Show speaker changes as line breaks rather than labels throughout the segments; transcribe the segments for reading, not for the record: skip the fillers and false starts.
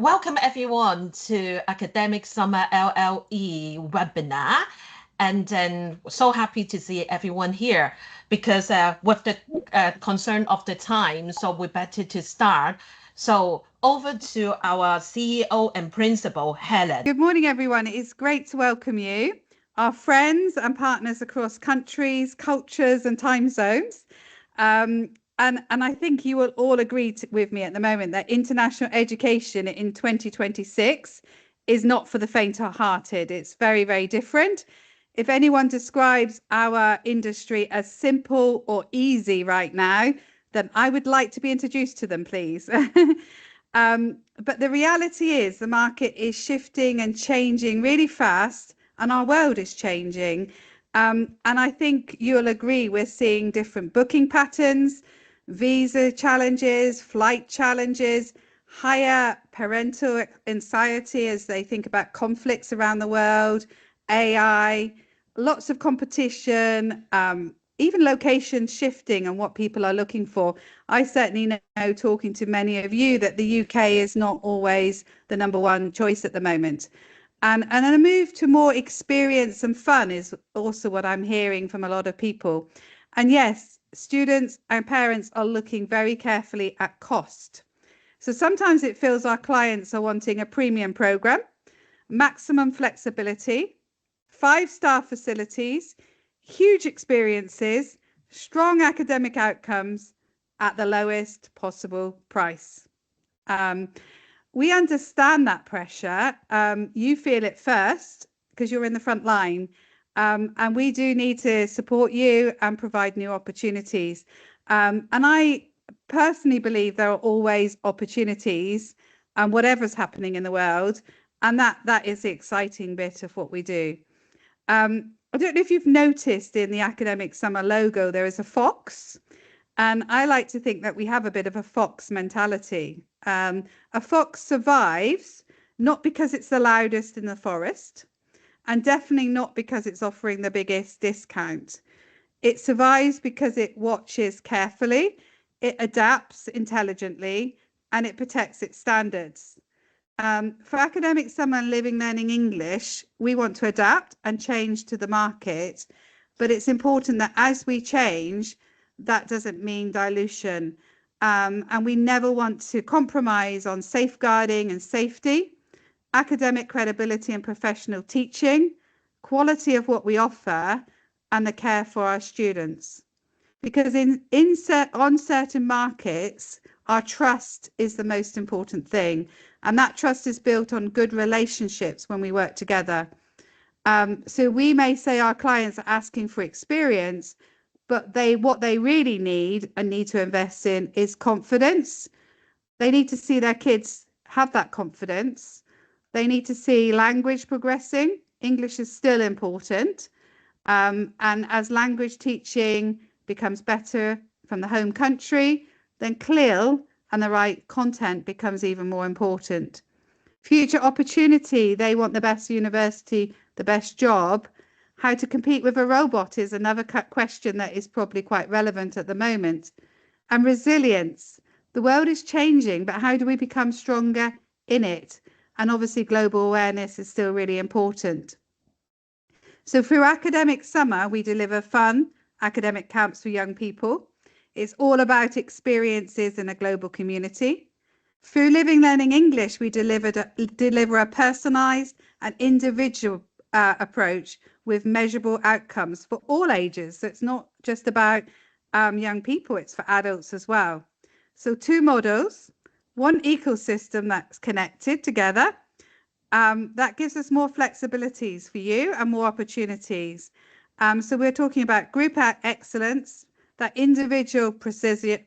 Welcome everyone to Academic Summer LLE webinar. And then so happy to see everyone here because with the concern of the time, so we better to start. So over to our CEO and principal, Helen.
Good morning, everyone. It's great to welcome you, our friends and partners across countries, cultures and time zones. And I think you will all agree with me at the moment that international education in 2026 is not for the faint-hearted. It's very, very different. If anyone describes our industry as simple or easy right now, then I would like to be introduced to them, please. But the reality is the market is shifting and changing really fast, and our world is changing. And I think you'll agree we're seeing different booking patterns, visa challenges, flight challenges, higher parental anxiety as they think about conflicts around the world, AI, lots of competition, even location shifting and what people are looking for. I certainly know, talking to many of you, that the UK is not always the number one choice at the moment. And a move to more experience and fun is also what I'm hearing from a lot of people. And yes, students and parents are looking very carefully at cost. So sometimes it feels our clients are wanting a premium program, maximum flexibility, 5-star facilities, huge experiences, strong academic outcomes at the lowest possible price. We understand that pressure. You feel it first because you're in the front line. And we do need to support you and provide new opportunities. And I personally believe there are always opportunities and whatever's happening in the world. And that is the exciting bit of what we do. I don't know if you've noticed in the Academic Summer logo, there is a fox. And I like to think that we have a bit of a fox mentality. A fox survives not because it's the loudest in the forest, and definitely not because it's offering the biggest discount. It survives because it watches carefully, it adapts intelligently, and it protects its standards. For Academic Summer and Living Learning English, we want to adapt and change to the market, but it's important that as we change, that doesn't mean dilution. And we never want to compromise on safeguarding and safety, academic credibility and professional teaching, quality of what we offer, and the care for our students. Because on certain markets, our trust is the most important thing. And that trust is built on good relationships when we work together. So we may say our clients are asking for experience, but what they really need and need to invest in is confidence. They need to see their kids have that confidence. They need to see language progressing. English is still important. And as language teaching becomes better from the home country, then CLIL and the right content becomes even more important. Future opportunity, they want the best university, the best job. How to compete with a robot is another question that is probably quite relevant at the moment. And resilience, the world is changing, but how do we become stronger in it? And obviously global awareness is still really important. So through Academic Summer, we deliver fun academic camps for young people. It's all about experiences in a global community. Through Living Learning English, we deliver a personalized and individual approach with measurable outcomes for all ages. So it's not just about young people, it's for adults as well. So 2 models, one ecosystem that's connected together. That gives us more flexibilities for you and more opportunities. So we're talking about group excellence, that individual precision,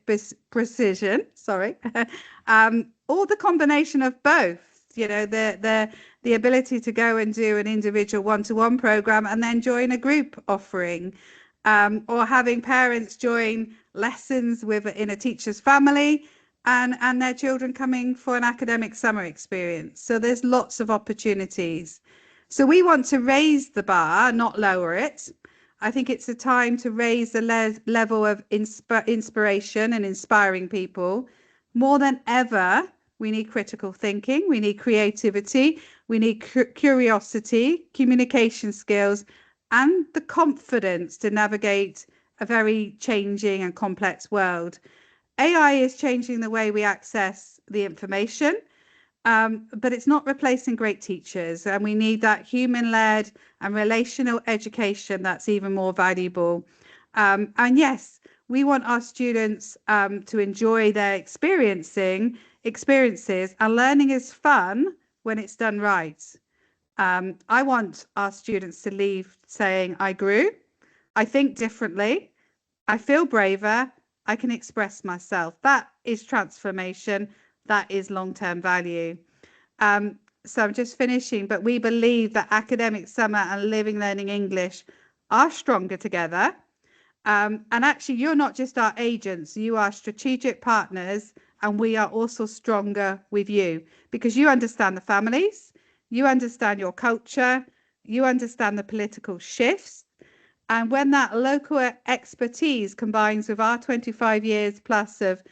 or the combination of both, you know, the ability to go and do an individual one-to-one program and then join a group offering, or having parents join lessons in a teacher's family and their children coming for an academic summer experience. So there's lots of opportunities. So we want to raise the bar, not lower it. I think it's a time to raise the level of inspiration and inspiring people. More than ever, we need critical thinking, we need creativity, we need curiosity, communication skills, and the confidence to navigate a very changing and complex world. AI is changing the way we access the information, but it's not replacing great teachers. And we need that human-led and relational education that's even more valuable. And yes, we want our students to enjoy their experiences, and learning is fun when it's done right. I want our students to leave saying, I grew, I think differently, I feel braver, I can express myself. That is transformation. That is long-term value. So I'm just finishing, but we believe that academic summer and living learning English are stronger together. And actually, you're not just our agents, you are strategic partners, and we are also stronger with you because you understand the families, you understand your culture, you understand the political shifts. And when that local expertise combines with our 25 years plus of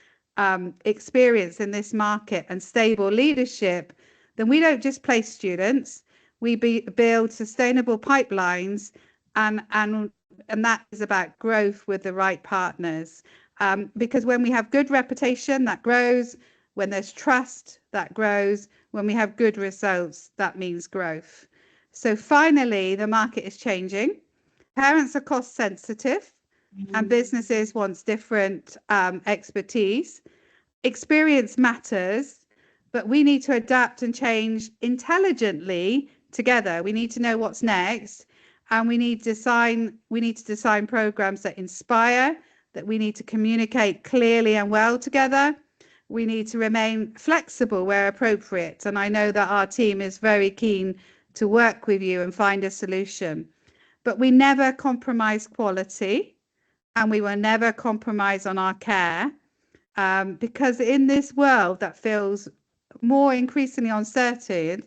experience in this market and stable leadership, then we don't just place students, we build sustainable pipelines, and that is about growth with the right partners. Because when we have good reputation, that grows. When there's trust, that grows. When we have good results, that means growth. So finally, the market is changing. Parents are cost sensitive and businesses want different expertise. Experience matters, but we need to adapt and change intelligently together. We need to know what's next, and we need to design programs that inspire, that we need to communicate clearly and well together. We need to remain flexible where appropriate, and I know that our team is very keen to work with you and find a solution. But we never compromise quality, and we will never compromise on our care, because in this world that feels more increasingly uncertain,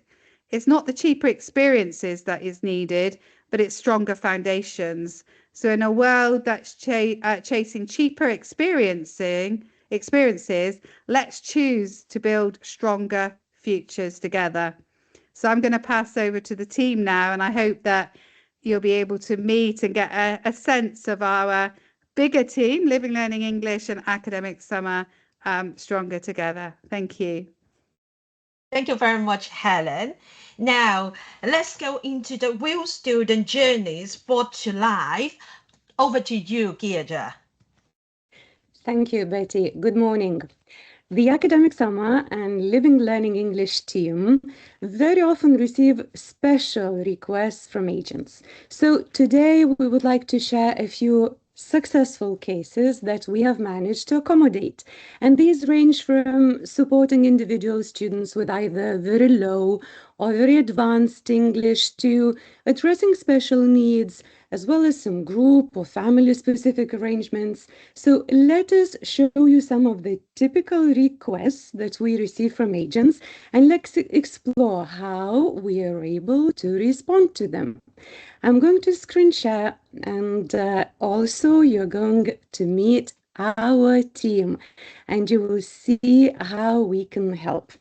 it's not the cheaper experiences that is needed, but it's stronger foundations. So in a world that's chasing cheaper experiences, let's choose to build stronger futures together. So I'm going to pass over to the team now, and I hope that you'll be able to meet and get a sense of our bigger team, Living Learning English and Academic Summer, stronger together. Thank you.
Thank you very much, Helen. Now, let's go into the real student journeys brought to life. Over to you, Geerja.
Thank you, Betty. Good morning. The Academic Summer and Living Learning English team very often receive special requests from agents. So today we would like to share a few successful cases that we have managed to accommodate. And these range from supporting individual students with either very low or very advanced English to addressing special needs, as well as some group or family-specific arrangements. So let us show you some of the typical requests that we receive from agents, and let's explore how we are able to respond to them. I'm going to screen share, and also you're going to meet our team, and you will see how we can help.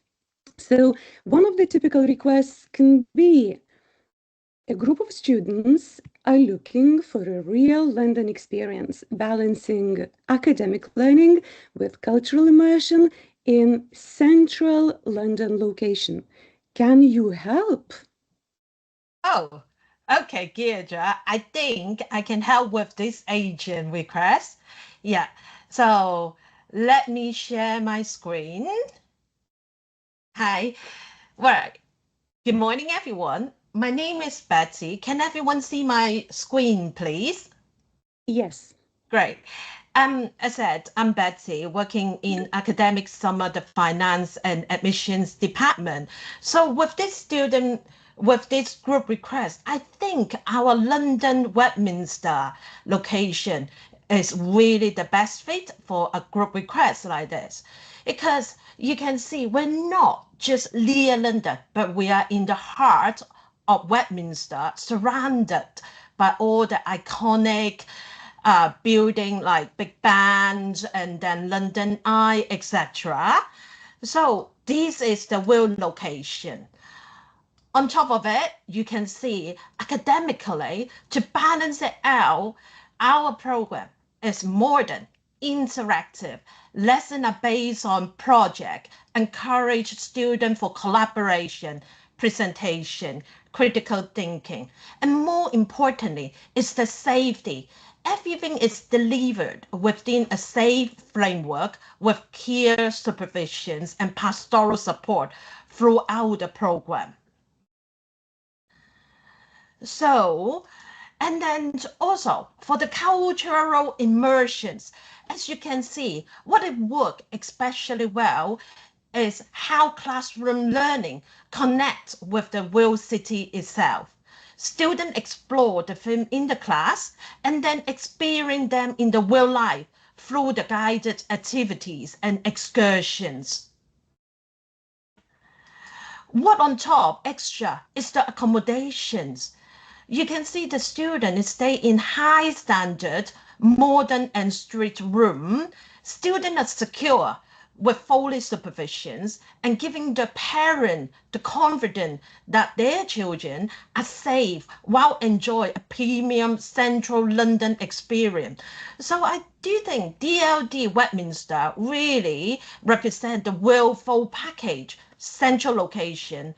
So one of the typical requests can be a group of students are looking for a real London experience, balancing academic learning with cultural immersion in central London location. Can you help?
Oh, okay, Geerja. I think I can help with this agent request. Yeah, so let me share my screen. Hi. Well, good morning, everyone. My name is Betsy. Can everyone see my screen, please?
Yes.
Great. As I said, I'm Betsy, working in academic summer, the finance and admissions department. So with this group request, I think our London Westminster location is really the best fit for a group request like this. Because you can see we're not just near London, but we are in the heart of Westminster, surrounded by all the iconic building like Big Ben and then London Eye, etc. So This is the real location. On top of it, you can see academically, to balance it out, our program is modern, interactive. Lessons are based on project, encourage students for collaboration, presentation, critical thinking. And more importantly, it's the safety. Everything is delivered within a safe framework with clear supervisions and pastoral support throughout the program. So, and then also for the cultural immersions, as you can see, what it worked especially well is how classroom learning connects with the real city itself. Students explore the film in the class and then experience them in the real life through the guided activities and excursions. What on top extra is the accommodations. You can see the students stay in high standard, modern and strict room. Students are secure with fully supervisions and giving the parent the confidence that their children are safe while enjoy a premium central London experience. So I do think DLD Westminster really represent the real full package, central location,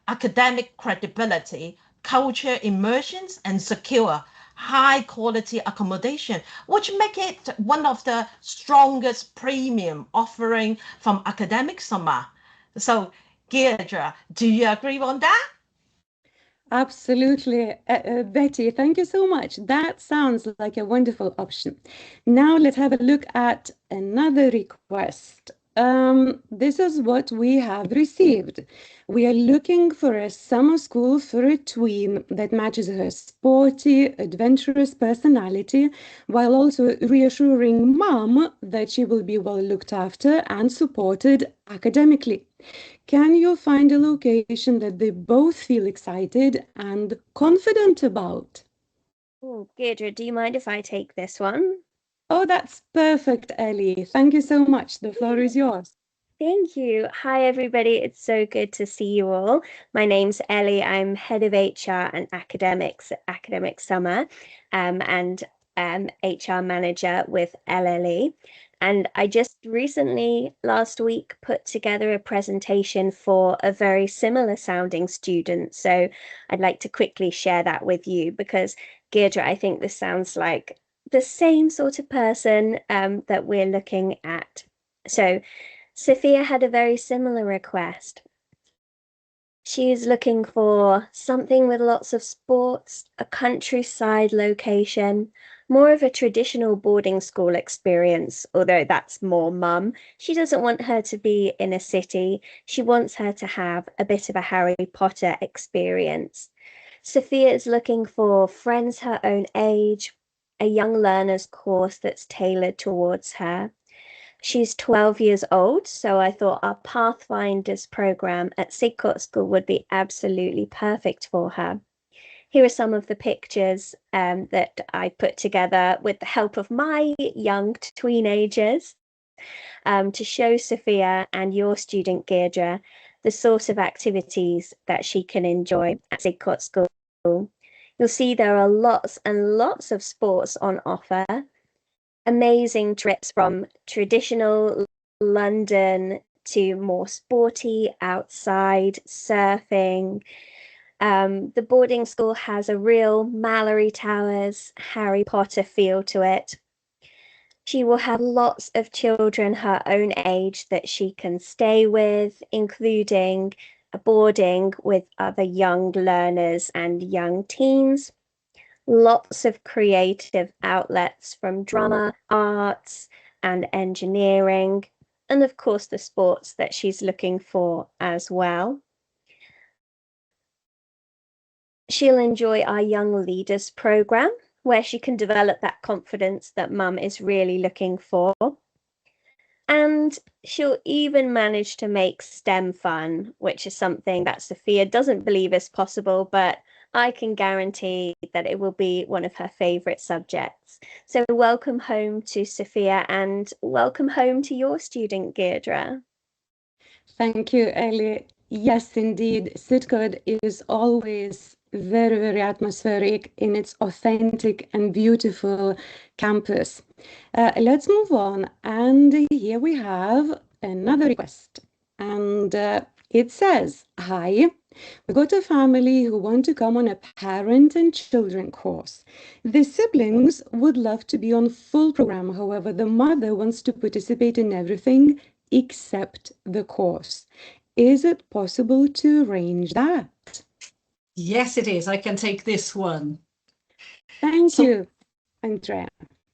academic credibility, culture immersions, and secure high quality accommodation, which make it one of the strongest premium offering from academic summer. So, Deirdre, do you agree on that?
Absolutely. Betty, thank you so much. That sounds like a wonderful option. Now let's have a look at another request. This is what we have received. We are looking for a summer school for a tween that matches her sporty, adventurous personality, while also reassuring mom that she will be well looked after and supported academically. Can you find a location that they both feel excited and confident about?
Oh, Deirdre, do you mind if I take this one?
Oh, that's perfect, Ellie. Thank you so much. The floor is yours.
Thank you. Hi, everybody. It's so good to see you all. My name's Ellie. I'm head of HR and academics at Academic Summer, and HR manager with LLE. And I just recently, last week, put together a presentation for a very similar sounding student. So I'd like to quickly share that with you because, Deirdre, I think this sounds like the same sort of person that we're looking at. So Sophia had a very similar request. She's looking for something with lots of sports, a countryside location, more of a traditional boarding school experience, although that's more mum. She doesn't want her to be in a city. She wants her to have a bit of a Harry Potter experience. Sophia is looking for friends her own age, a young learner's course that's tailored towards her. She's 12 years old, so I thought our Pathfinders program at Sigcourt School would be absolutely perfect for her. Here are some of the pictures that I put together with the help of my young teenagers to show Sophia and your student Deirdre the sort of activities that she can enjoy at Sigcourt School. You'll see there are lots and lots of sports on offer. Amazing trips from traditional London to more sporty outside surfing. The boarding school has a real Mallory Towers, Harry Potter feel to it. She will have lots of children her own age that she can stay with, including boarding with other young learners and young teens. Lots of creative outlets from drama, arts, and engineering, and of course the sports that she's looking for as well. She'll enjoy our Young Leaders program, where she can develop that confidence that mum is really looking for. And she'll even manage to make STEM fun, which is something that Sophia doesn't believe is possible, but I can guarantee that it will be one of her favourite subjects. So welcome home to Sophia and welcome home to your student, Deirdre.
Thank you, Ellie. Yes, indeed, Sidcode is always very, very atmospheric in its authentic and beautiful campus. Let's move on. And here we have another request. And it says, hi, we got a family who want to come on a parent and children course. The siblings would love to be on full program. However, the mother wants to participate in everything except the course. Is it possible to arrange that?
Yes, it is. I can take this one.
Thank you, Andrea.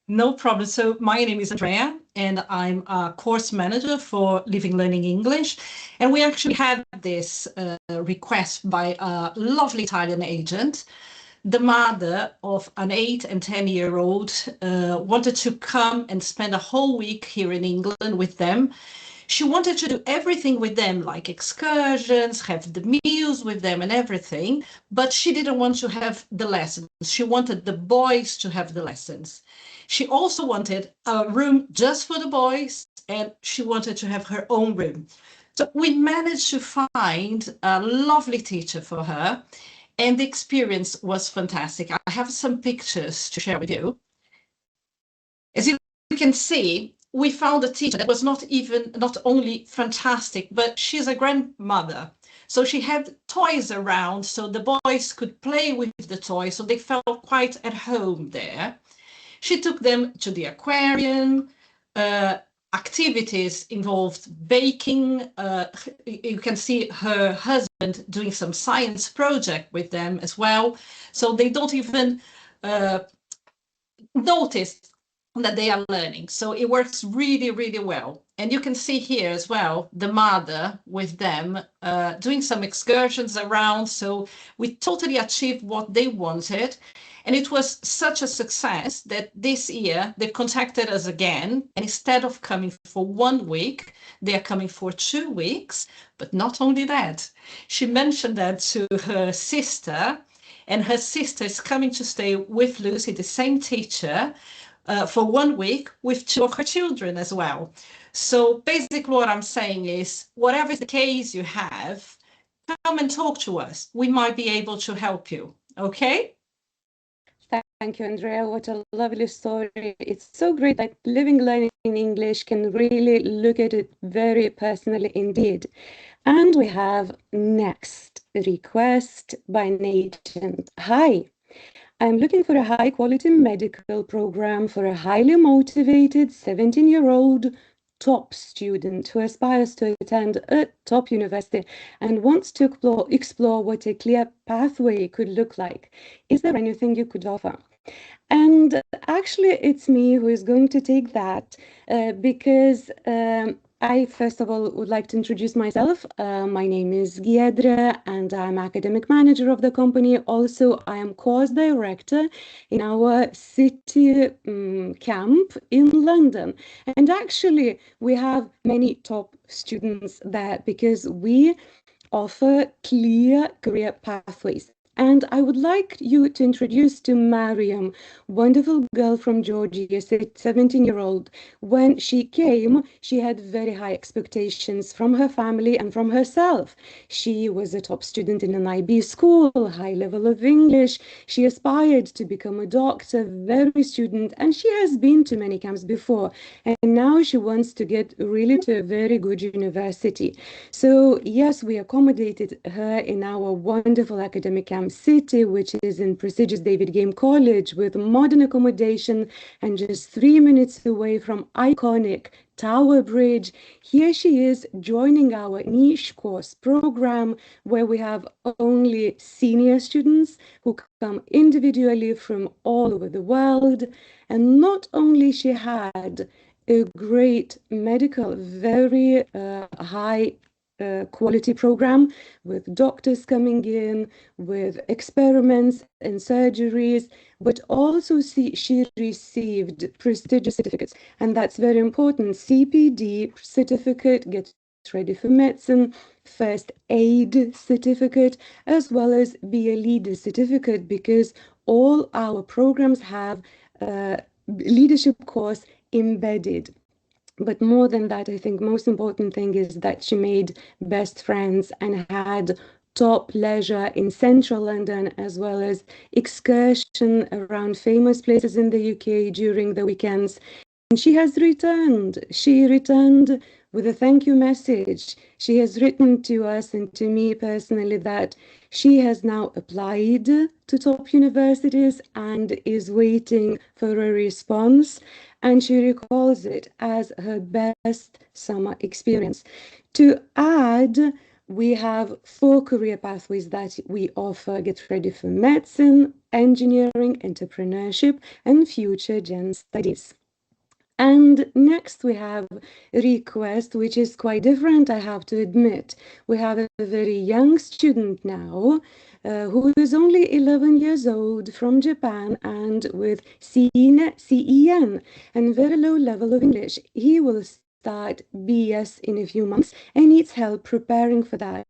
No problem. So my name is Andrea, and I'm a course manager for Living Learning English. And we actually had this request by a lovely Italian agent. The mother of an 8 and 10-year-old wanted to come and spend a whole week here in England with them. She wanted to do everything with them, like excursions, have the meals with them and everything, but she didn't want to have the lessons. She wanted the boys to have the lessons. She also wanted a room just for the boys, and she wanted to have her own room. So we managed to find a lovely teacher for her, and the experience was fantastic. I have some pictures to share with you. As you can see, we found a teacher that was not only fantastic, but she's a grandmother. So she had toys around so the boys could play with the toys, so they felt quite at home there. She took them to the aquarium. Activities involved baking. You can see her husband doing some science project with them as well. So they don't even notice that they are learning. So it works really, really well. And you can see here as well, the mother with them doing some excursions around. So we totally achieved what they wanted. And it was such a success that this year they contacted us again. And instead of coming for 1 week, they are coming for 2 weeks. But not only that, she mentioned that to her sister, and her sister is coming to stay with Lucy, the same teacher, for 1 week with 2 of her children as well. So basically what I'm saying is, whatever is the case you have, come and talk to us. We might be able to help you, okay?
Thank you, Andrea. What a lovely story. It's so great that Living Learning in English can really look at it very personally indeed. And we have next request by an agent. Hi, I'm looking for a high quality medical program for a highly motivated 17-year-old top student who aspires to attend a top university and wants to explore what a clear pathway could look like. Is there anything you could offer? And actually, it's me who is going to take that because I, first of all, would like to introduce myself. My name is Giedre, and I'm academic manager of the company. Also, I am course director in our city camp in London. And actually, we have many top students there because we offer clear career pathways. And I would like you to introduce to Mariam, wonderful girl from Georgia, 17-year-old. When she came, she had very high expectations from her family and from herself. She was a top student in an IB school, high level of English. She aspired to become a doctor, very student, and she has been to many camps before. And now she wants to get really to a very good university. So yes, we accommodated her in our wonderful academic camp City, which is in prestigious David Game College with modern accommodation and just 3 minutes away from iconic Tower Bridge. Here she is joining our niche course program where we have only senior students who come individually from all over the world. And not only she had a great medical, very high quality program with doctors coming in, with experiments and surgeries, but also she received prestigious certificates. And that's very important. CPD certificate, gets ready for medicine, first aid certificate, as well as be a leader certificate, because all our programs have leadership course embedded. But more than that, I think most important thing is that she made best friends and had top leisure in central London, as well as excursion around famous places in the UK during the weekends. And she has returned. She returned with a thank you message. She has written to us and to me personally that she has now applied to top universities and is waiting for a response. And she recalls it as her best summer experience. To add, we have 4 career pathways that we offer. Get ready for medicine, engineering, entrepreneurship, and future gen studies. And next we have request, which is quite different, I have to admit. We have a very young student now who is only 11 years old from Japan and with CEN and very low level of English. He will start BS in a few months and needs help preparing for that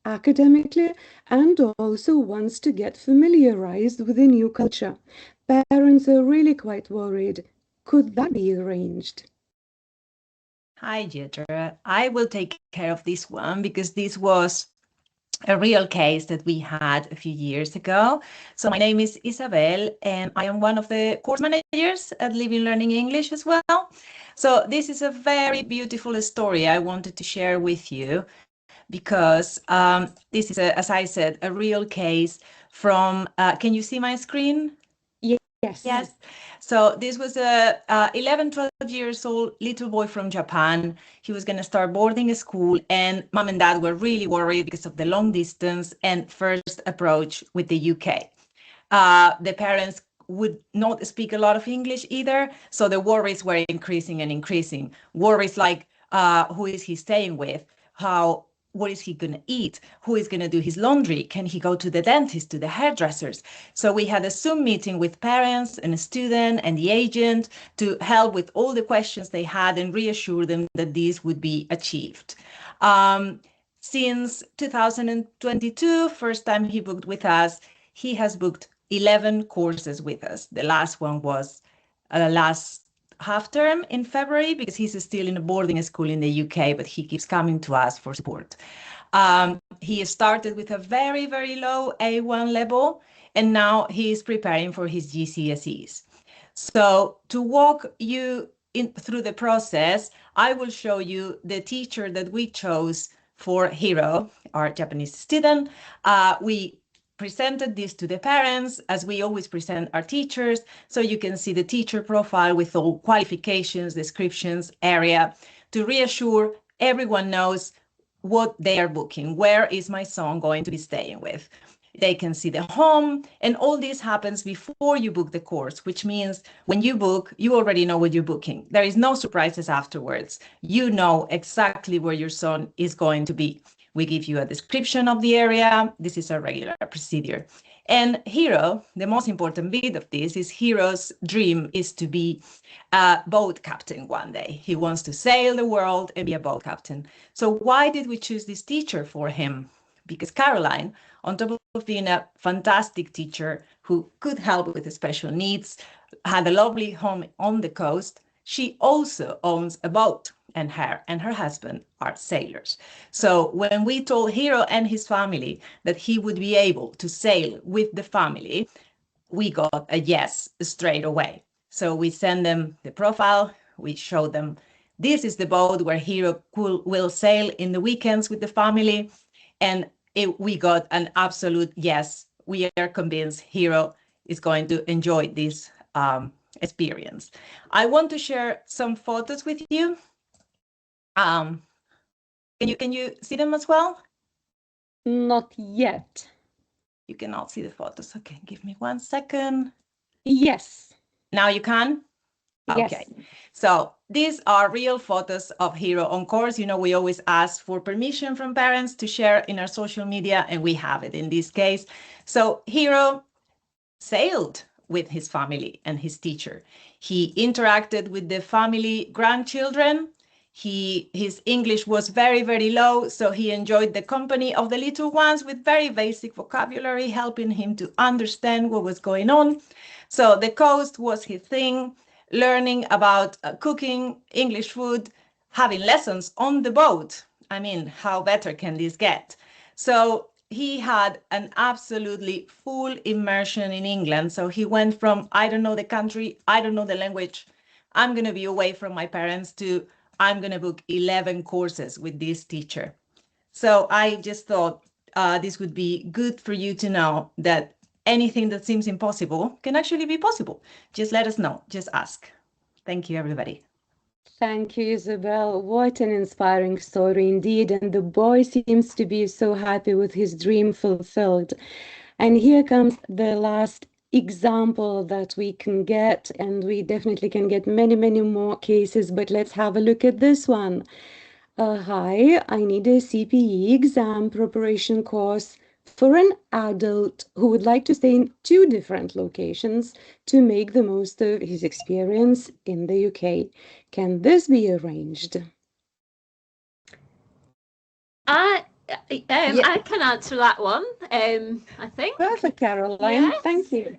academically and also wants to get familiarized with the new culture. Parents are really quite worried. Could that be arranged?
Hi, Jedra. I will take care of this one because this was a real case that we had a few years ago. So my name is Isabel, and I am one of the course managers at Living Learning English as well. So this is a very beautiful story I wanted to share with you because this is, as I said, a real case from, can you see my screen?
Yes.
Yes. So this was a 11, 12 years old little boy from Japan. He was going to start boarding a school, and mom and dad were really worried because of the long distance and first approach with the UK. The parents would not speak a lot of English either, so the worries were increasing and increasing. Worries like who is he staying with? What is he going to eat? Who is going to do his laundry? Can he go to the dentist, to the hairdressers? So we had a Zoom meeting with parents and a student and the agent to help with all the questions they had and reassure them that this would be achieved. Since 2022, first time he booked with us, he has booked 11 courses with us. The last one was last half term in February because he's still in a boarding school in the UK, but he keeps coming to us for support. He started with a very, very low A1 level, and now he is preparing for his GCSEs. So to walk you through the process, I will show you the teacher that we chose for Hiro, our Japanese student. We presented this to the parents as we always present our teachers. So you can see the teacher profile with all qualifications, descriptions, area to reassure everyone knows what they are booking. Where is my son going to be staying with? They can see the home, and all this happens before you book the course, which means when you book, you already know what you're booking. There is no surprises afterwards. You know exactly where your son is going to be. We give you a description of the area. This is a regular procedure. And Hiro, the most important bit of this is Hiro's dream is to be a boat captain one day. He wants to sail the world and be a boat captain. So why did we choose this teacher for him? Because Caroline, on top of being a fantastic teacher who could help with the special needs, had a lovely home on the coast, she also owns a boat, and her husband are sailors. So when we told Hiro and his family that he would be able to sail with the family, we got a yes straight away. So we send them the profile, we show them this is the boat where Hiro will sail in the weekends with the family, and we got an absolute yes. We are convinced Hiro is going to enjoy this experience. I want to share some photos with you. Can you see them as well?
Not yet.
You cannot see the photos. Okay, give me 1 second.
Yes.
Now you can? Okay.
Yes.
So these are real photos of Hiro on course. You know, we always ask for permission from parents to share in our social media, and we have it in this case. So Hiro sailed with his family and his teacher. He interacted with the family grandchildren. His English was very, very low, so he enjoyed the company of the little ones with very basic vocabulary, helping him to understand what was going on. So the coast was his thing. learning about cooking, English food, having lessons on the boat. I mean, how better can this get? So he had an absolutely full immersion in England. So he went from, I don't know the country, I don't know the language, I'm going to be away from my parents, to I'm going to book 11 courses with this teacher. So I just thought this would be good for you to know that anything that seems impossible can actually be possible. Just let us know, just ask. Thank you, everybody.
Thank you, Isabel. What an inspiring story indeed. And the boy seems to be so happy with his dream fulfilled. And here comes the last example that we can get, and we definitely can get many, many more cases, but let's have a look at this one. Hi, I need a CPE exam preparation course for an adult who would like to stay in 2 different locations to make the most of his experience in the UK. Can this be arranged?
I can answer that one. I think.
Perfect, Caroline.
Yes.
Thank you.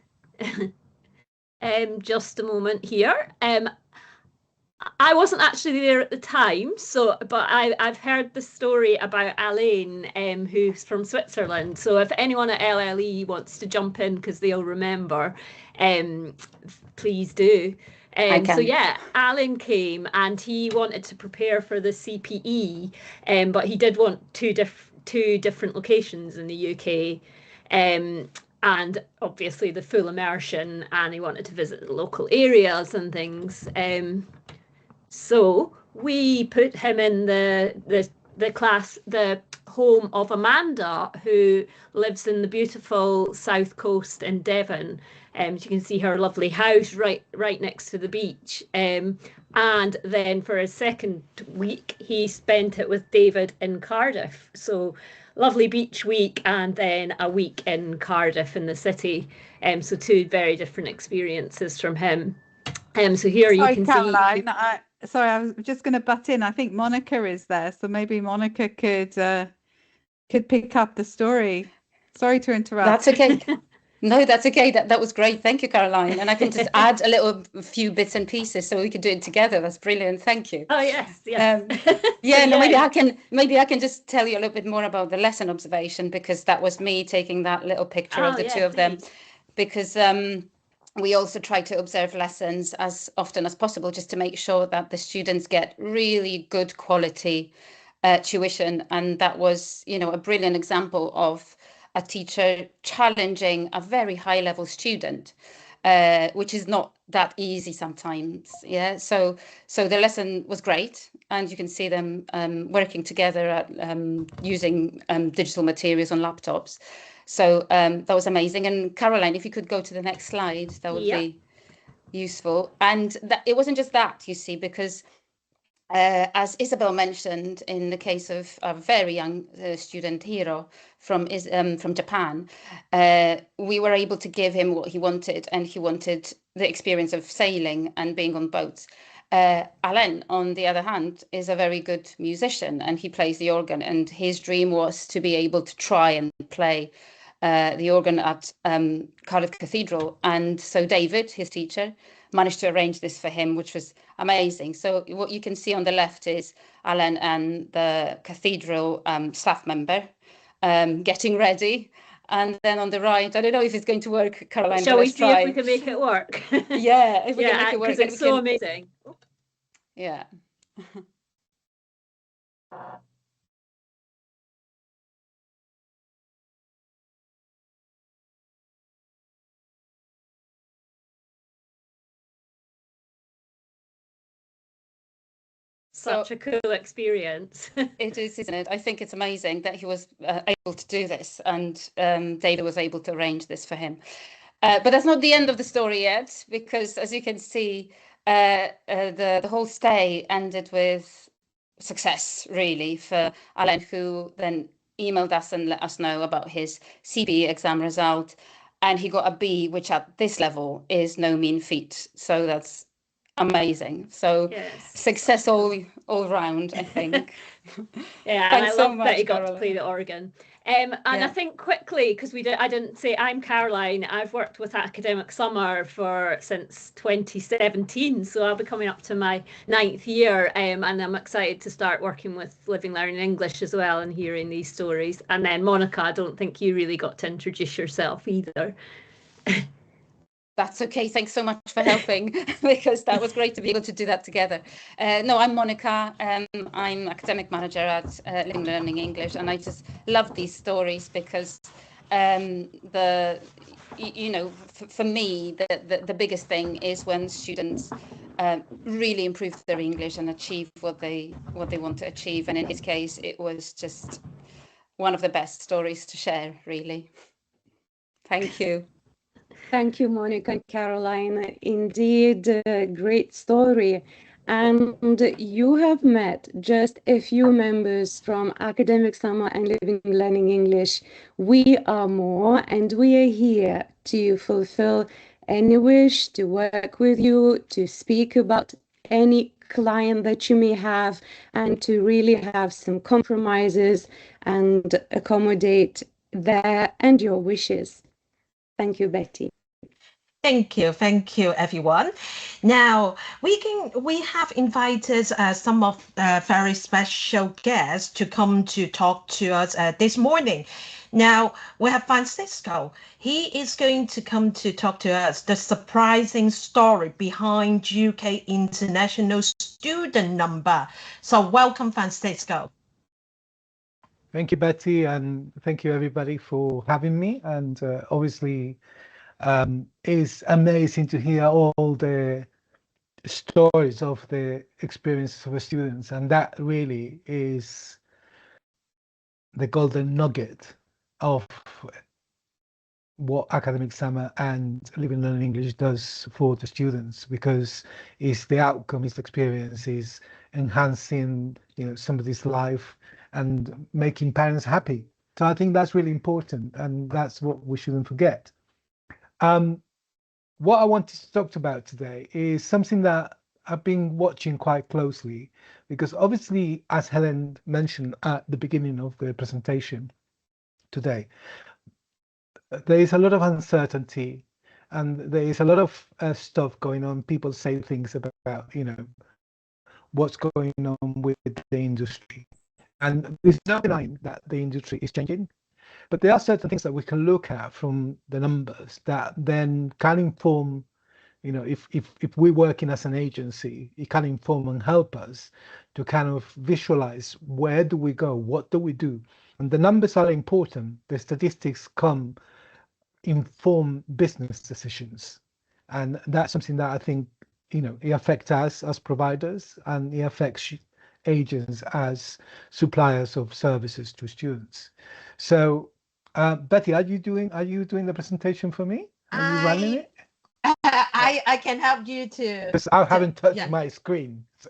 Just a moment here. I wasn't actually there at the time, but I've heard the story about Alain, who's from Switzerland. So if anyone at LLE wants to jump in because they'll remember, please do. So yeah, Alan came and he wanted to prepare for the CPE, but he did want two different locations in the UK, and obviously the full immersion, and he wanted to visit the local areas and things. So we put him in the class, the home of Amanda, who lives in the beautiful south coast in Devon. You can see her lovely house right next to the beach. And then for his second week, he spent it with David in Cardiff. So lovely beach week, and then a week in Cardiff in the city. So 2 very different experiences from him. So here you can
Caroline,
see.
Sorry, I was just going to butt in. I think Monica is there, so maybe Monica could pick up the story. Sorry to interrupt.
That's okay. No, that's okay. That was great. Thank you, Caroline. And I can just add a few bits and pieces so we could do it together. That's brilliant. Thank you.
Oh yes.
Maybe I can just tell you a little bit more about the lesson observation, because that was me taking that little picture of the 2 of them, because we also try to observe lessons as often as possible, just to make sure that the students get really good quality tuition. And that was, a brilliant example of a teacher challenging a very high level student, which is not that easy sometimes. Yeah. So the lesson was great, and you can see them working together at using digital materials on laptops. So that was amazing. And Caroline, if you could go to the next slide, that would be useful. And it wasn't just that, you see, because as Isabel mentioned, in the case of a very young student, Hiro, from Japan, we were able to give him what he wanted, and he wanted the experience of sailing and being on boats. Alain, on the other hand, is a very good musician, and he plays the organ, and his dream was to be able to try and play the organ at Cardiff Cathedral. And so David, his teacher, managed to arrange this for him, which was amazing. So what you can see on the left is Alan and the cathedral staff member getting ready. And then on the right, I don't know if it's going to work, Caroline.
Shall we see if we can make it work?
Yeah, if we can make it work.
Because it's so amazing.
Yeah.
Such a cool experience.
It is, isn't it? I think it's amazing that he was able to do this, and David was able to arrange this for him. But that's not the end of the story yet, because as you can see, the whole stay ended with success, really, for Alan, who then emailed us and let us know about his CPE exam result, and he got a B, which at this level is no mean feat. So that's amazing. So yes. Success all round, I think.
Yeah, and I love that he got to play the organ. And I think quickly, because I didn't say, I'm Caroline. I've worked with Academic Summer since 2017, so I'll be coming up to my 9th year, and I'm excited to start working with Living Learning English as well and hearing these stories. And then Monica, I don't think you really got to introduce yourself either.
That's okay. Thanks so much for helping, because that was great to be able to do that together. No, I'm Monica. I'm academic manager at Living Learning English, and I just love these stories because for me, the biggest thing is when students really improve their English and achieve what they want to achieve. And in his case, it was just one of the best stories to share, really. Thank you.
Thank you, Monica and Caroline. Indeed, a great story. And you have met just a few members from Academic Summer and Living Learning English. We are more, and we are here to fulfill any wish, to work with you, to speak about any client that you may have, and to really have some compromises and accommodate their and your wishes. Thank you, Betty.
Thank you, everyone. Now we have invited some of very special guests to come to talk to us this morning. Now we have Francisco. He is going to come to talk to us the surprising story behind UK international student number. So welcome, Francisco.
Thank you, Betty, and thank you everybody for having me. And obviously, it's amazing to hear all the stories of the experiences of the students, and that really is the golden nugget of what Academic Summer and Living Learning English does for the students, because it's the outcome, it's the experience, is enhancing somebody's life and making parents happy. So I think that's really important, and that's what we shouldn't forget. What I wanted to talk about today is something that I've been watching quite closely, because obviously, as Helen mentioned at the beginning of the presentation today, there is a lot of uncertainty and there is a lot of stuff going on. People say things about, what's going on with the industry. And there's no denying that the industry is changing. But there are certain things that we can look at from the numbers that then can inform, if we're working as an agency, it can inform and help us to kind of visualize where do we go, what do we do. And the numbers are important. The statistics inform business decisions. And that's something that I think, it affects us as providers, and it affects agents as suppliers of services to students. So Betty, are you doing the presentation for me? Are you running it?
I can help you too.
Because I haven't touched my screen. So,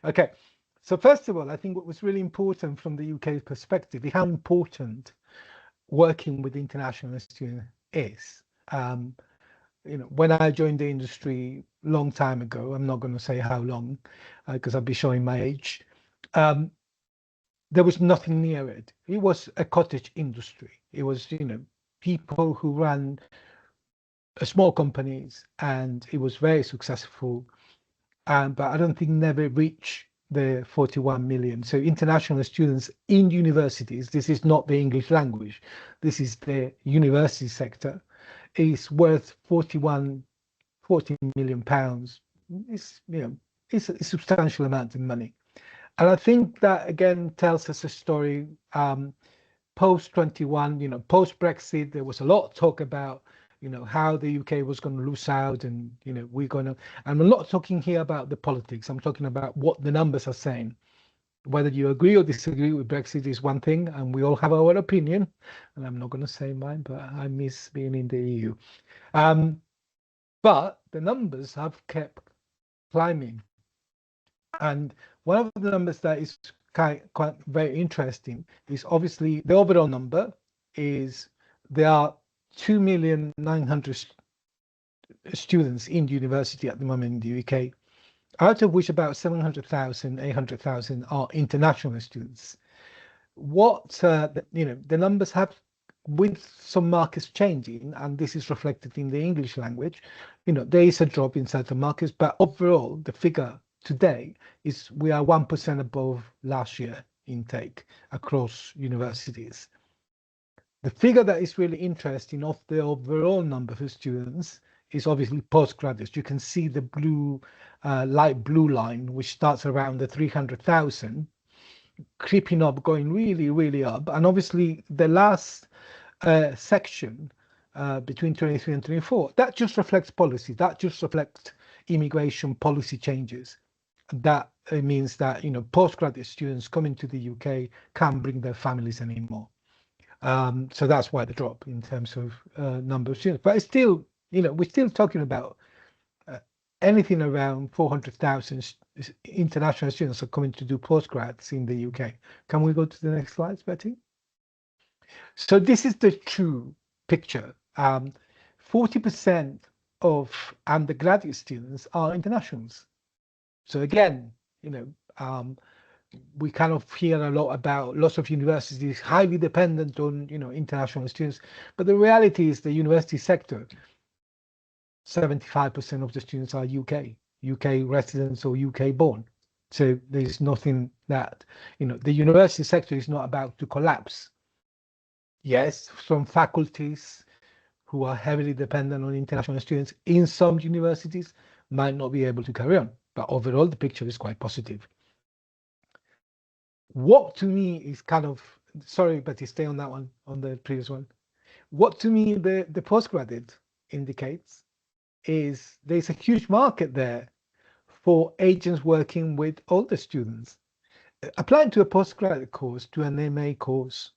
okay. So first of all, I think what was really important from the UK perspective is how important working with international students is. When I joined the industry a long time ago, I'm not going to say how long, because I'll be showing my age. There was nothing near it. It was a cottage industry. It was, people who ran small companies, and it was very successful. But I don't think never reached the 41 million. So international students in universities, this is not the English language, this is the university sector, is worth 40 million pounds. It's, it's a substantial amount of money. And I think that again tells us a story. Post 21, post Brexit, there was a lot of talk about, how the UK was going to lose out, and we're going to. And I'm not talking here about the politics. I'm talking about what the numbers are saying. Whether you agree or disagree with Brexit is one thing, and we all have our opinion. And I'm not going to say mine, but I miss being in the EU. But the numbers have kept climbing. And one of the numbers that is quite very interesting is obviously the overall number is there are 2,900,000 students in university at the moment in the UK, out of which about 700,000, 800,000 are international students. what the numbers have, with some markets changing, and this is reflected in the English language, there is a drop in certain markets, but overall the figure today is we are 1% above last year intake across universities. The figure that is really interesting of the overall number of students is obviously postgraduates. You can see the blue, light blue line, which starts around the 300,000, creeping up, going really, really up. And obviously the last section between 23 and 24, that just reflects policy. That just reflects immigration policy changes. That means that postgraduate students coming to the UK can't bring their families anymore. So that's why the drop in terms of number of students. But it's still, we're still talking about anything around 400,000 international students are coming to do postgrads in the UK. Can we go to the next slides, Betty? So this is the true picture. 40% of undergraduate students are internationals. So again, we kind of hear a lot about lots of universities highly dependent on international students, but the reality is the university sector, 75% of the students are UK residents or UK born. So there's nothing that the university sector is not about to collapse. Yes, some faculties who are heavily dependent on international students in some universities might not be able to carry on, but overall the picture is quite positive. What to me is kind of, sorry, Betty, stay on that one, on the previous one. What to me the postgraduate indicates is there's a huge market there for agents working with older students. Applying to a postgraduate course, to an MA course,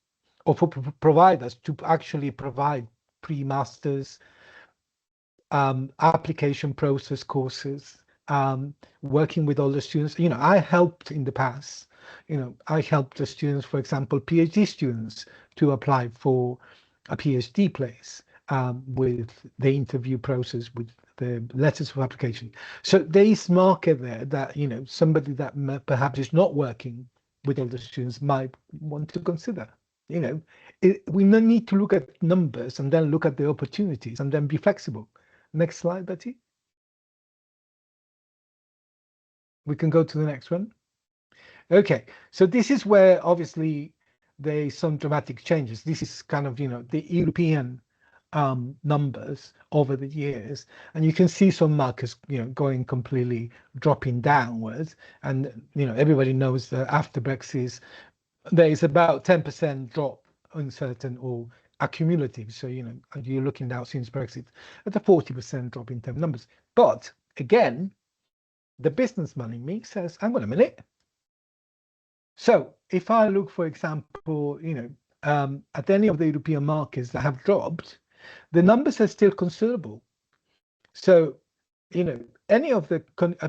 or for providers to actually provide pre-masters, application process courses, working with older students. I helped in the past. I helped the students, for example, PhD students, to apply for a PhD place with the interview process, with the letters of application. So there is market there that somebody that perhaps is not working with older students might want to consider. We need to look at numbers and then look at the opportunities and then be flexible. Next slide, Betty. We can go to the next one. Okay, so this is where obviously there's some dramatic changes. This is kind of the European numbers over the years, and you can see some markers going completely dropping downwards. And everybody knows that after Brexit there is about 10% drop on certain or accumulative. So you're looking now since Brexit at a 40% drop in terms of numbers. But again, the business money me says, hang on a minute. So if I look, for example, at any of the European markets that have dropped, the numbers are still considerable. So, any of the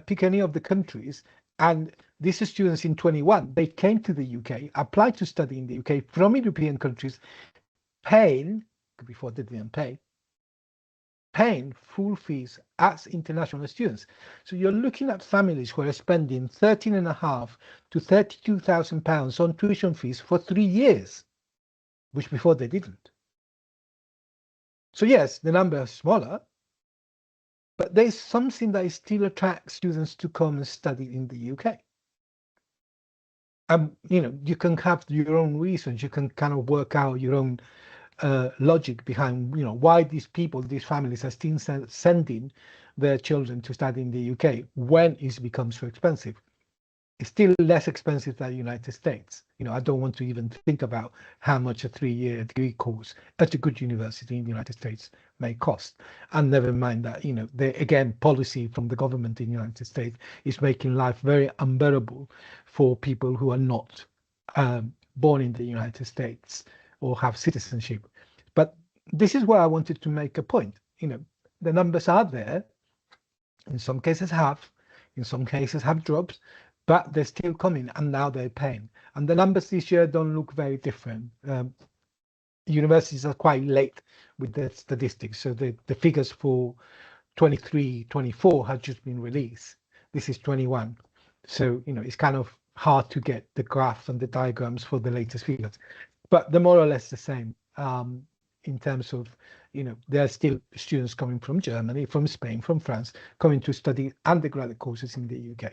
pick any of the countries, and these students in 21, they came to the UK, applied to study in the UK from European countries, paying, before they didn't paying full fees as international students. So you're looking at families who are spending £13,500 to £32,000 on tuition fees for 3 years, which before they didn't. So yes, the number is smaller, but there's something that still attracts students to come and study in the UK. You can have your own reasons. You can kind of work out your own logic behind, why these families are still sending their children to study in the UK when it's become so expensive. It's still less expensive than the United States. I don't want to even think about how much a 3-year degree course at a good university in the United States may cost. And never mind that, again, policy from the government in the United States is making life very unbearable for people who are not born in the United States or have citizenship. But this is where I wanted to make a point. The numbers are there. In some cases have dropped, but they're still coming, and now they're paying. And the numbers this year don't look very different. Universities are quite late with the statistics, so the figures for 23, 24 have just been released. This is 21. So, it's kind of hard to get the graphs and the diagrams for the latest figures, but they're more or less the same in terms of, there are still students coming from Germany, from Spain, from France, coming to study undergraduate courses in the UK.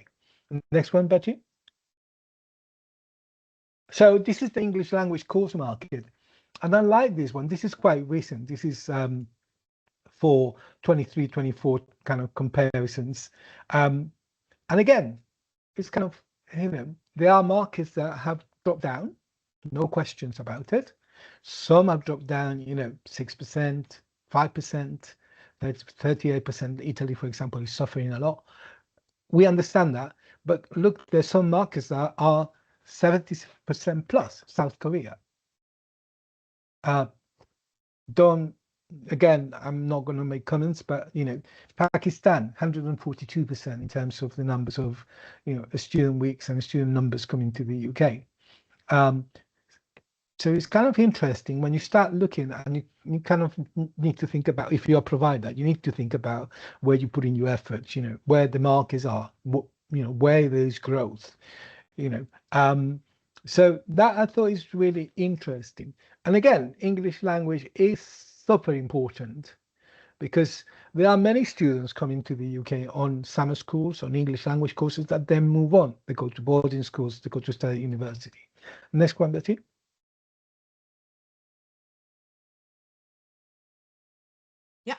Next one, Betty. So this is the English language course market. And I like this one. This is quite recent. This is for 23, 24 kind of comparisons. And again, it's kind of, there are markets that have dropped down, no questions about it. Some have dropped down, 6%, 5%, that's 38%. Italy, for example, is suffering a lot. We understand that, but look, there's some markets that are 70% plus. South Korea. Again, I'm not going to make comments, but Pakistan, 142% in terms of the numbers of student weeks and student numbers coming to the UK. So it's kind of interesting when you start looking, and you kind of need to think about, if you're a provider, you need to think about where you put in your efforts, where the markets are, where there's growth, so that I thought is really interesting. And again, English language is super important because there are many students coming to the UK on summer schools, on English language courses, that then move on. They go to boarding schools, they go to study at university. Next one, Betty.
Yeah,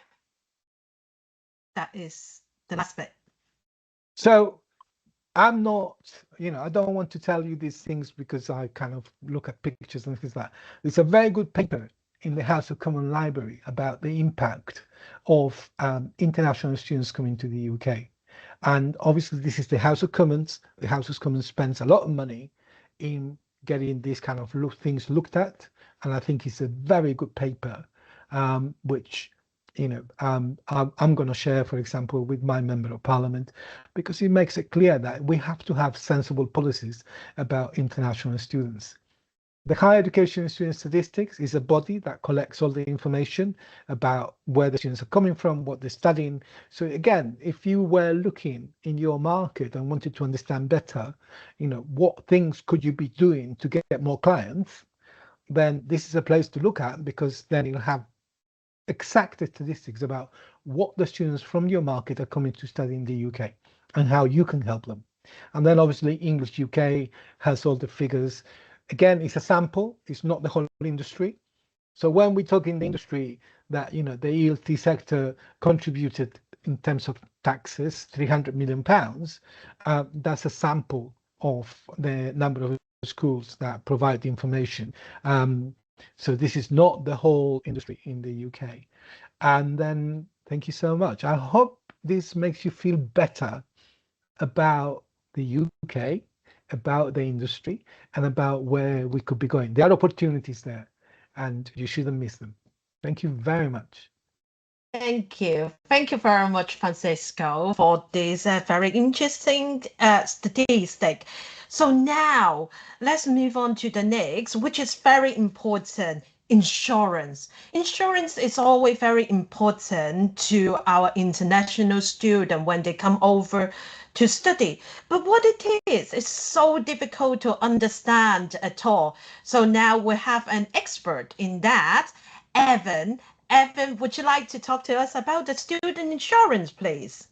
that is the last bit.
So I'm not, I don't want to tell you these things because I kind of look at pictures and things like that. There's a very good paper in the House of Commons Library about the impact of international students coming to the UK. And obviously this is the House of Commons. The House of Commons spends a lot of money in getting these kind of things looked at. And I think it's a very good paper, which I'm going to share, for example, with my member of parliament, because it makes it clear that we have to have sensible policies about international students. The Higher Education Student Statistics is a body that collects all the information about where the students are coming from, what they're studying. So again, if you were looking in your market and wanted to understand better, what things could you be doing to get more clients, then this is a place to look at, because then you'll have exact statistics about what the students from your market are coming to study in the UK and how you can help them. And then obviously English UK has all the figures. Again, it's a sample, it's not the whole industry. So when we talk in the industry that, the ELT sector contributed in terms of taxes, £300 million, that's a sample of the number of schools that provide the information. So this is not the whole industry in the UK. And then thank you so much. I hope this makes you feel better about the UK, about the industry, and about where we could be going. There are opportunities there, and you shouldn't miss them. Thank you very much.
Thank you. Thank you very much, Francisco, for this very interesting statistic. So now let's move on to the next, which is very important. Insurance. Insurance is always very important to our international students when they come over to study. But what it is so difficult to understand at all. So now we have an expert in that, Evan. Evan, would you like to talk to us about the student insurance, please?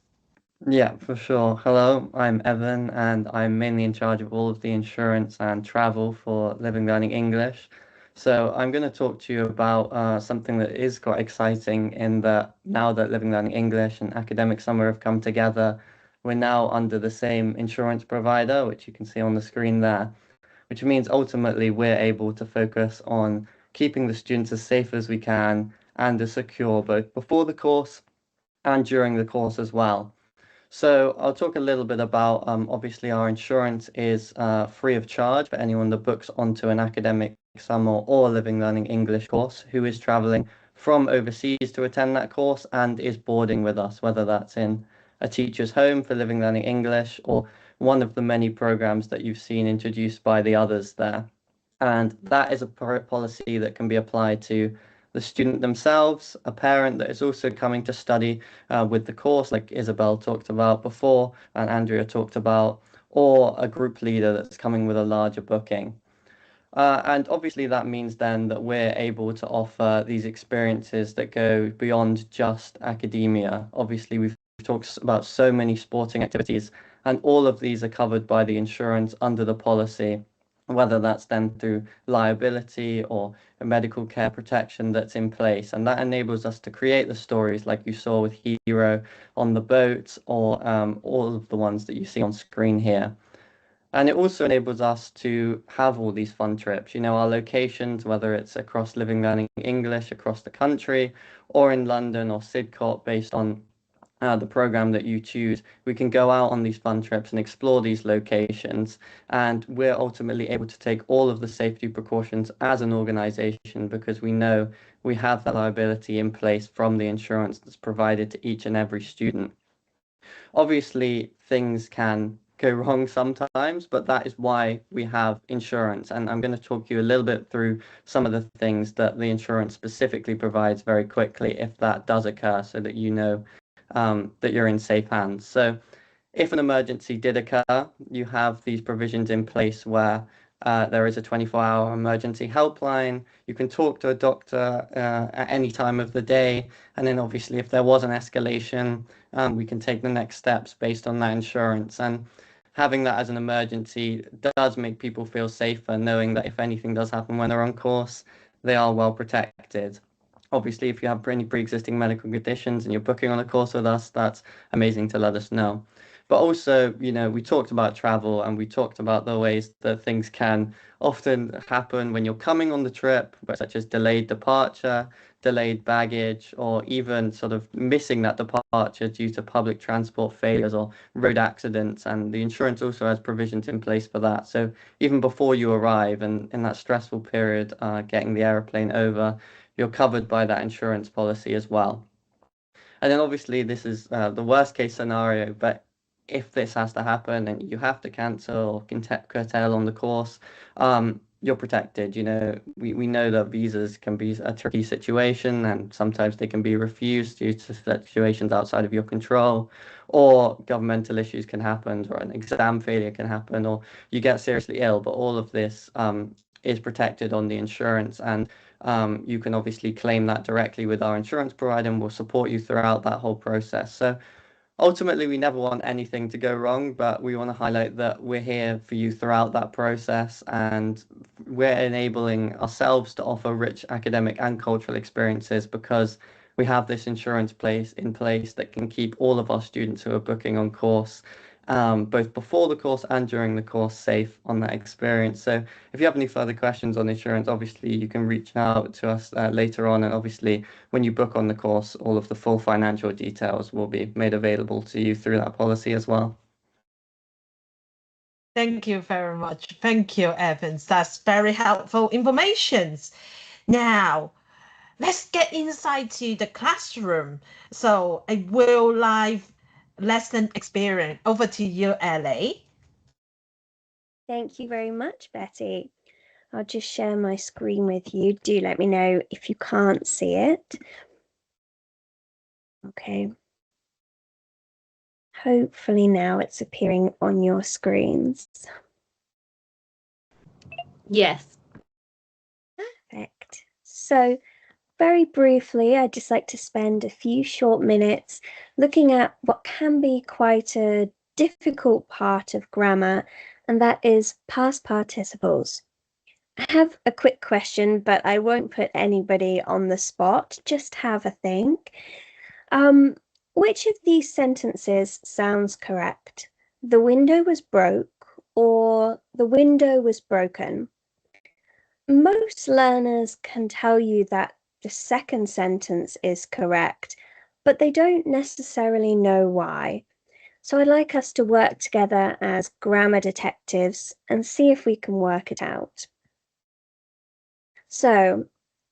Yeah, for sure. Hello, I'm Evan, and I'm mainly in charge of all of the insurance and travel for Living Learning English. So I'm going to talk to you about something that is quite exciting, in that now that Living Learning English and Academic Summer have come together, we're now under the same insurance provider, which you can see on the screen there, which means ultimately we're able to focus on keeping the students as safe as we can and as secure both before the course and during the course as well. So I'll talk a little bit about, obviously our insurance is free of charge for anyone that books onto an academic summer or Living Learning English course who is traveling from overseas to attend that course and is boarding with us, whether that's in a teacher's home for Living Learning English or one of the many programs that you've seen introduced by the others there. And that is a policy that can be applied to the student themselves, a parent that is also coming to study with the course, like Isabel talked about before and Andrea talked about, or a group leader that's coming with a larger booking. And obviously that means then that we're able to offer these experiences that go beyond just academia. Obviously, we've talked about so many sporting activities, and all of these are covered by the insurance under the policy, whether that's then through liability or a medical care protection that's in place. And that enables us to create the stories like you saw with Hero on the boat, or all of the ones that you see on screen here. And it also enables us to have all these fun trips, you know, our locations, whether it's across Living Learning English across the country, or in London or Sidcot, based on the program that you choose. We can go out on these fun trips and explore these locations, and we're ultimately able to take all of the safety precautions as an organization, because we know we have that liability in place from the insurance that's provided to each and every student. Obviously, things can go wrong sometimes, but that is why we have insurance. And I'm going to talk you a little bit through some of the things that the insurance specifically provides very quickly if that does occur, so that you know that you're in safe hands. So if an emergency did occur, you have these provisions in place where there is a 24-hour emergency helpline. You can talk to a doctor at any time of the day. And then obviously if there was an escalation, we can take the next steps based on that insurance. And having that as an emergency does make people feel safer, knowing that if anything does happen when they're on course, they are well protected. Obviously, if you have any pre-existing medical conditions and you're booking on a course with us, that's amazing to let us know. But also, you know, we talked about travel, and we talked about the ways that things can often happen when you're coming on the trip, such as delayed departure, delayed baggage, or even sort of missing that departure due to public transport failures or road accidents. And the insurance also has provisions in place for that. So even before you arrive and in that stressful period, getting the aeroplane over, you're covered by that insurance policy as well. And then obviously this is the worst case scenario, but if this has to happen and you have to cancel or curtail on the course, you're protected. You know, we know that visas can be a tricky situation, and sometimes they can be refused due to situations outside of your control, or governmental issues can happen, or an exam failure can happen, or you get seriously ill. But all of this is protected on the insurance, and you can obviously claim that directly with our insurance provider, and we'll support you throughout that whole process. So ultimately, we never want anything to go wrong, but we want to highlight that we're here for you throughout that process, and we're enabling ourselves to offer rich academic and cultural experiences because we have this insurance in place that can keep all of our students who are booking on course, both before the course and during the course, safe on that experience. So if you have any further questions on insurance, obviously you can reach out to us later on. And obviously when you book on the course, all of the full financial details will be made available to you through that policy as well.
Thank you very much. Thank you, Evans. That's very helpful information. Now, let's get inside to the classroom. So a real life lesson experience. Over to you, Ellie.
Thank you very much, Betty. I'll just share my screen with you. Do let me know if you can't see it. Okay. Hopefully now it's appearing on your screens.
Yes.
Perfect. So very briefly, I'd just like to spend a few short minutes looking at what can be quite a difficult part of grammar, and that is past participles. I have a quick question, but I won't put anybody on the spot. Just have a think. Which of these sentences sounds correct? The window was broke, or the window was broken? Most learners can tell you that the second sentence is correct, but they don't necessarily know why. So I'd like us to work together as grammar detectives and see if we can work it out. So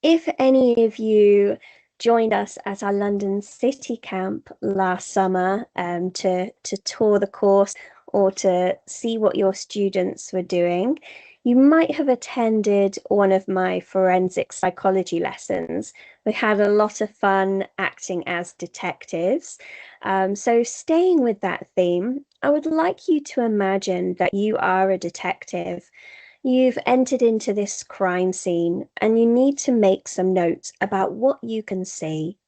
if any of you joined us at our London City Camp last summer to tour the course or to see what your students were doing, you might have attended one of my forensic psychology lessons. We had a lot of fun acting as detectives. So staying with that theme, I would like you to imagine that you are a detective. You've entered into this crime scene and you need to make some notes about what you can see.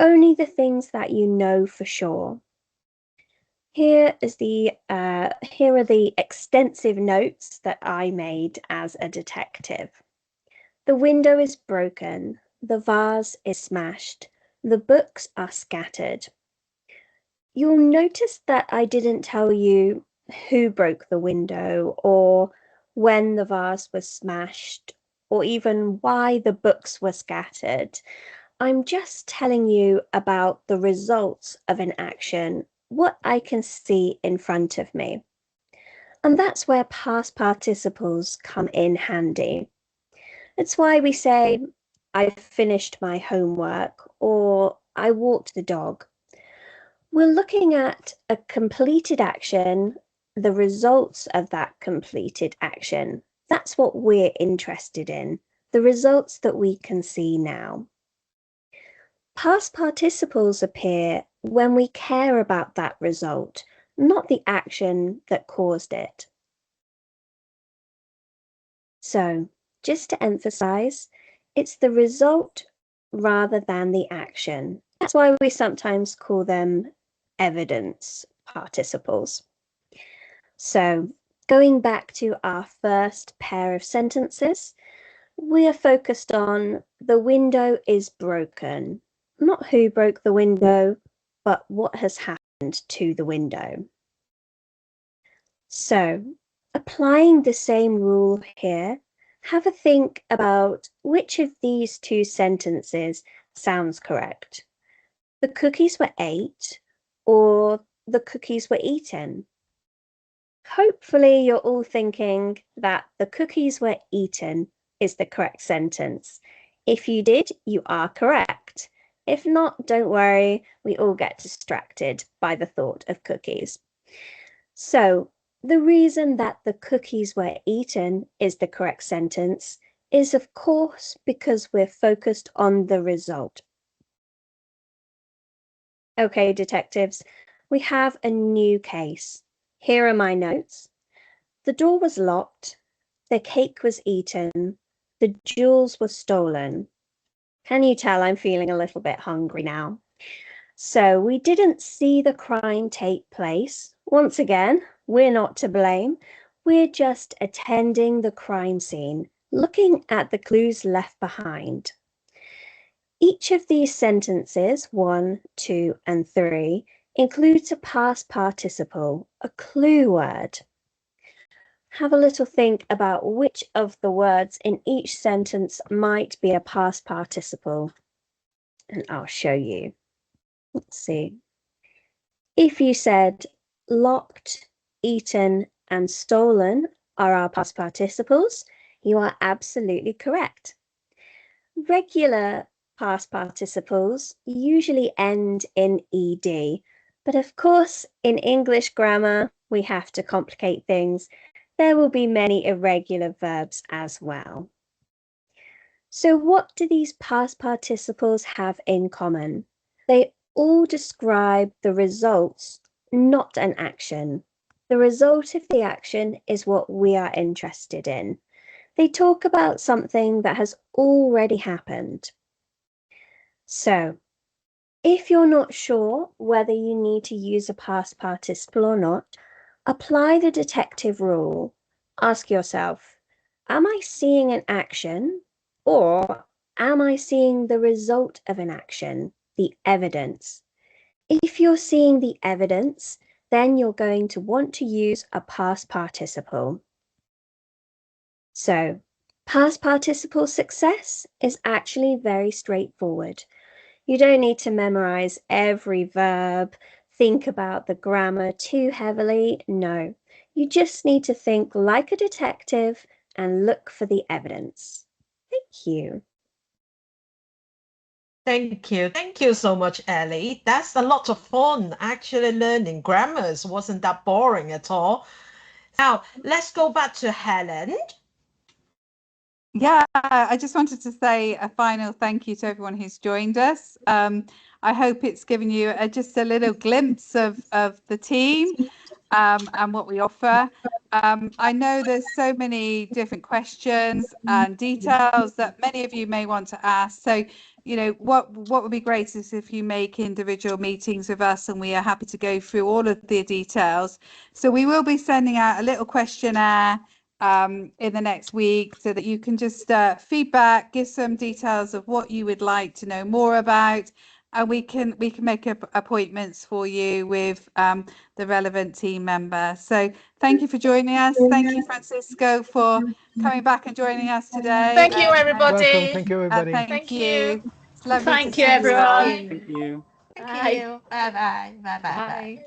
Only the things that you know for sure. Here are the extensive notes that I made as a detective. The window is broken. The vase is smashed. The books are scattered. You'll notice that I didn't tell you who broke the window or when the vase was smashed or even why the books were scattered. I'm just telling you about the results of an action, what I can see in front of me. And that's where past participles come in handy. It's why we say, I finished my homework or I walked the dog. We're looking at a completed action, the results of that completed action. That's what we're interested in, the results that we can see now. Past participles appear when we care about that result, not the action that caused it. So, just to emphasize, it's the result rather than the action. That's why we sometimes call them evidence participles. So, going back to our first pair of sentences, we are focused on the window is broken. Not who broke the window, but what has happened to the window. So, applying the same rule here, have a think about which of these two sentences sounds correct. The cookies were ate or the cookies were eaten. Hopefully you're all thinking that the cookies were eaten is the correct sentence. If you did, you are correct. If not, don't worry, we all get distracted by the thought of cookies. So, the reason that the cookies were eaten is the correct sentence is, of course, because we're focused on the result. Okay, detectives, we have a new case. Here are my notes. The door was locked. The cake was eaten. The jewels were stolen. Can you tell I'm feeling a little bit hungry now? So we didn't see the crime take place. Once again, we're not to blame. We're just attending the crime scene, looking at the clues left behind. Each of these sentences, 1, 2, and 3, includes a past participle, a clue word. Have a little think about which of the words in each sentence might be a past participle, and I'll show you. Let's see. If you said locked, eaten, and stolen are our past participles, you are absolutely correct. Regular past participles usually end in ed, but of course, in English grammar, we have to complicate things. There will be many irregular verbs as well. So what do these past participles have in common? They all describe the results, not an action. The result of the action is what we are interested in. They talk about something that has already happened. So, if you're not sure whether you need to use a past participle or not, apply the detective rule. Ask yourself, am I seeing an action or am I seeing the result of an action, the evidence? If you're seeing the evidence, then you're going to want to use a past participle. So, past participle success is actually very straightforward. You don't need to memorize every verb, think about the grammar too heavily. No, you just need to think like a detective and look for the evidence. Thank you.
Thank you. Thank you so much, Ellie. That's a lot of fun actually learning grammars. Wasn't that boring at all? Now, let's go back to Helen.
Yeah, I just wanted to say a final thank you to everyone who's joined us. I hope it's given you just a little glimpse of the team and what we offer. I know there's so many different questions and details that many of you may want to ask. So, you know, what would be great is if you make individual meetings with us, and we are happy to go through all of the details. So we will be sending out a little questionnaire in the next week, so that you can just feedback, give some details of what you would like to know more about, and we can make appointments for you with the relevant team member. So thank you for joining us. Thank you, Francisco, for coming back and joining us today.
Thank you, everybody.
Welcome. Thank you, everybody.
Thank you. It's lovely
Thank
to
you,
see
everyone.
again.
Thank you.
Thank you. Bye bye. Bye bye.
Bye.